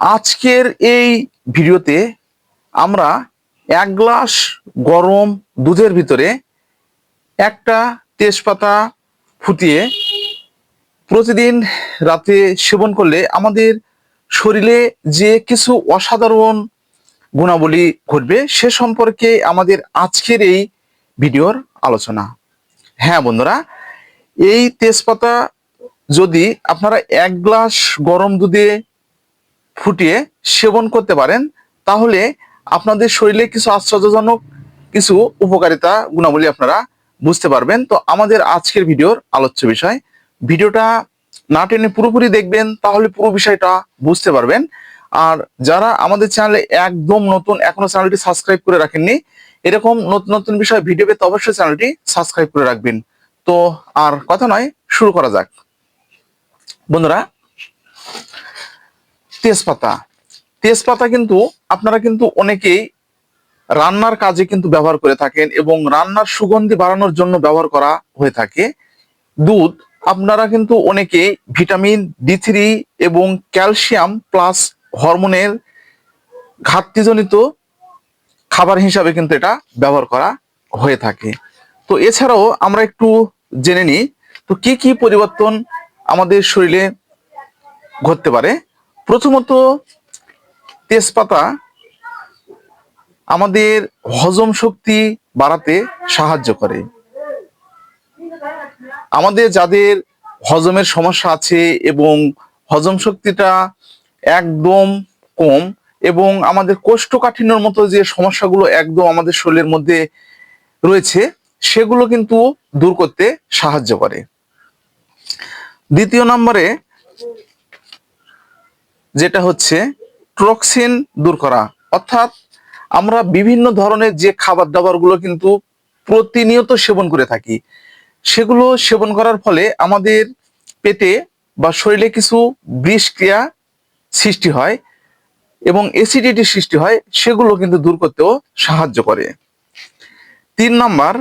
আজকের এই ভিডিওতে আমরা 1 গ্লাস গরম দুধের ভিতরে একটা তেজপাতা ফুটিয়ে প্রতিদিন রাতে সেবন করলে আমাদের শরীরে যে কিছু অসাধারণ গুণাবলী ঘটবে সে সম্পর্কে আমাদের আজকের এই ভিডিওর আলোচনা। হ্যাঁ বন্ধুরা, এই তেজপাতা যদি আপনারা 1 গ্লাস গরম দুধে ফুটিয়ে সেবন করতে পারেন তাহলে আপনাদের শরীরে কিছু আশ্চর্যজনক কিছু উপকারিতা গুণাবলী আপনারা বুঝতে পারবেন। তো আমাদের আজকের ভিডিওর আলোচ্য বিষয়, ভিডিওটা না টেনে পুরোপুরি দেখবেন তাহলে পুরো বিষয়টা বুঝতে পারবেন। আর যারা আমাদের চ্যানেলে একদম নতুন, এখনো চ্যানেলটি সাবস্ক্রাইব করে রাখেননি, এরকম নতুন নতুন বিষয় ভিডিও পেতে অবশ্যই চ্যানেলটি সাবস্ক্রাইব করে রাখবেন। তো আর কথা নয়, শুরু করা যাক। বন্ধুরা, তেজপাতা তেজপাতা কিন্তু আপনারা কিন্তু অনেকেই রান্নার কাজে কিন্তু ব্যবহার করে থাকেন এবং রান্নার সুগন্ধি বাড়ানোর জন্য ব্যবহার করা হয়ে থাকে। দুধ আপনারা কিন্তু অনেকেই ভিটামিন ডি3 এবং ক্যালসিয়াম প্লাস হরমোনের ঘাটতিজনিত খাবার হিসাবে কিন্তু এটা ব্যবহার করা হয়ে থাকে। তো এছাড়াও আমরা একটু জেনে নিই তো কি কি পরিবর্তন আমাদের শরীরে ঘটতে পারে। প্রথমত, তেজপাতা আমাদের হজম শক্তি বাড়াতে সাহায্য করে। আমাদের যাদের হজমের সমস্যা আছে এবং হজম শক্তিটা একদম কম এবং আমাদের কোষ্ঠকাঠিন্যর মতো যে সমস্যাগুলো একদম আমাদের শরীরের মধ্যে রয়েছে সেগুলো কিন্তু দূর করতে সাহায্য করে। দ্বিতীয় নম্বরে যেটা হচ্ছে টক্সিন দূর করা, অর্থাৎ আমরা বিভিন্ন ধরনের যে খাবার দাবারগুলো কিন্তু প্রতিনিয়ত সেবন করে থাকি, সেগুলো সেবন করার ফলে আমাদের পেটে বা শরীরে কিছু বিষক্রিয়া সৃষ্টি হয় এবং অ্যাসিডিটি সৃষ্টি হয়, সেগুলো কিন্তু দূর করতেও সাহায্য করে। 3 নাম্বার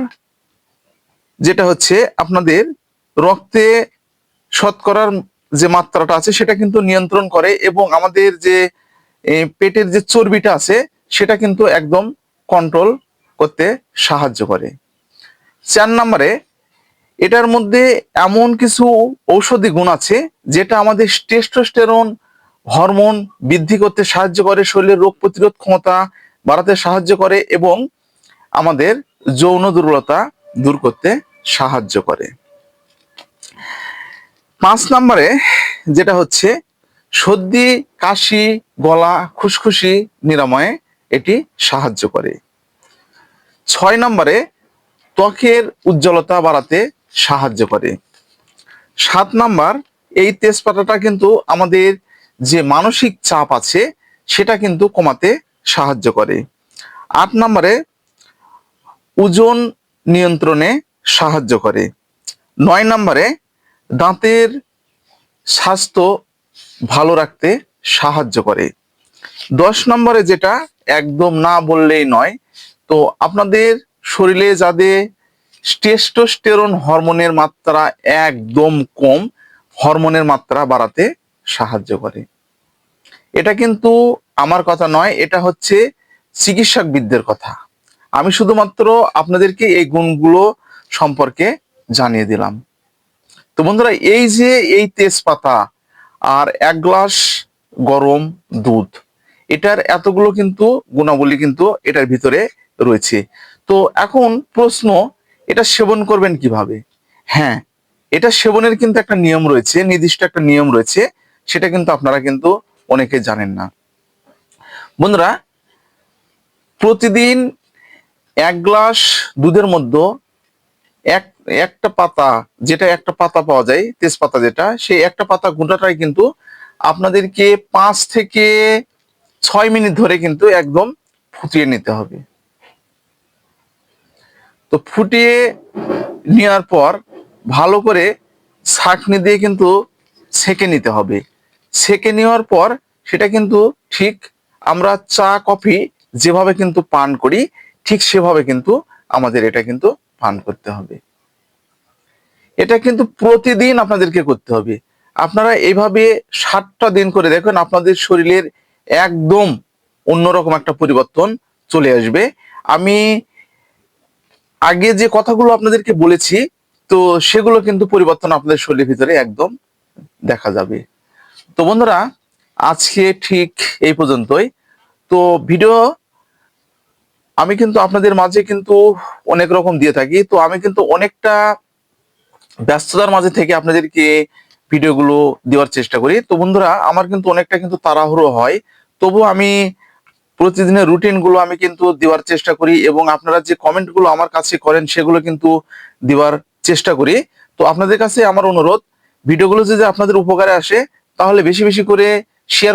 যেটা হচ্ছে আপনাদের রক্তে শতকরার যে মাত্রাটা আছে সেটা কিন্তু নিয়ন্ত্রণ করে এবং আমাদের যে পেটের যে চর্বিটা আছে সেটা কিন্তু একদম কন্ট্রোল করতে সাহায্য করে। 4 নম্বরে এটার মধ্যে এমন কিছু ঔষধি গুণ আছে যেটা আমাদের টেস্টোস্টেরন হরমোন বৃদ্ধি করতে সাহায্য করে, শরীরের রোগ প্রতিরোধ ক্ষমতা বাড়াতে সাহায্য করে এবং আমাদের যৌন দুর্বলতা দূর করতে সাহায্য করে। 5 নম্বরে যেটা হচ্ছে সর্দি কাশি গলা খুসখুসি নিরাময়ে এটি সাহায্য করে। 6 নম্বরে ত্বকের উজ্জ্বলতা বাড়াতে সাহায্য করে। 7 নাম্বার, এই তেজপাতাটা কিন্তু আমাদের যে মানসিক চাপ আছে সেটা কিন্তু কমাতে সাহায্য করে। 8 নম্বরে ওজন নিয়ন্ত্রণে সাহায্য করে। 9 নম্বরে দাঁতের স্বাস্থ্য ভালো রাখতে সাহায্য করে। 10 নম্বরে যেটা একদম না বললেই নয়, তো আপনাদের শরীরে যাদের টেস্টোস্টেরন হরমোনের মাত্রা একদম কম, হরমোনের মাত্রা বাড়াতে সাহায্য করে। এটা কিন্তু আমার কথা নয়, এটা হচ্ছে চিকিৎসকবিদদের কথা। আমি শুধুমাত্র আপনাদেরকে এই গুণগুলো সম্পর্কে জানিয়ে দিলাম। তো বন্ধুরা, এই যে এই তেজপাতা আর 1 গ্লাস গরম দুধ, এটার এতগুলো কিন্তু গুণাবলী কিন্তু এটার ভিতরে রয়েছে। তো এখন প্রশ্ন, এটা সেবন করবেন কিভাবে? হ্যাঁ, এটা সেবনের কিন্তু একটা নিয়ম রয়েছে, নির্দিষ্ট একটা নিয়ম রয়েছে, সেটা কিন্তু আপনারা কিন্তু অনেকে জানেন না। বন্ধুরা, প্রতিদিন 1 গ্লাস দুধের মধ্যে একটা পাতা, যেটা একটা পাতা পাওয়া যায় তেজপাতা, যেটা সেই একটা পাতা গোটাটাই কিন্তু আপনাদেরকে 5 থেকে 6 মিনিট ধরে কিন্তু একদম ফুটিয়ে নিতে হবে। তো ফুটিয়ে নেওয়ার পর ভালো করে ছাঁকনি দিয়ে কিন্তু ছেঁকে নিতে হবে। ছেঁকে নেওয়ার পর সেটা কিন্তু ঠিক আমরা চা কফি যেভাবে কিন্তু পান করি ঠিক সেভাবে কিন্তু আমাদের এটা কিন্তু পান করতে হবে। এটা কিন্তু প্রতিদিন আপনাদেরকে করতে হবে। আপনারা এইভাবে 7টা দিন করে দেখুন, আপনাদের শরীরের একদম অন্যরকম একটা পরিবর্তন চলে আসবে। আমি আগে যে কথাগুলো আপনাদেরকে বলেছি, তো সেগুলো কিন্তু পরিবর্তন আপনাদের শরীরের ভিতরে একদম দেখা যাবে। তো বন্ধুরা, আজকে ঠিক এই পর্যন্তই। তো ভিডিও আমি কিন্তু আপনাদের মাঝে কিন্তু অনেক রকম দিয়ে থাকি, তো আমি কিন্তু অনেকটা ব্যস্ততার মাঝে থেকে আপনাদেরকে ভিডিওগুলো দেওয়ার চেষ্টা করি। তো বন্ধুরা, আমার কিন্তু অনেকটা কিন্তু তাড়াহুড়ো হয়, তবু আমি প্রতিদিনের রুটিন গুলো আমি কিন্তু দেওয়ার চেষ্টা করি, এবং আপনারা যে কমেন্ট গুলো আমার কাছে করেন সেগুলো কিন্তু দেওয়ার চেষ্টা করি। তো আপনাদের কাছে আমার অনুরোধ, ভিডিওগুলো যদি আপনাদের উপকারে আসে তাহলে বেশি বেশি করে শেয়ার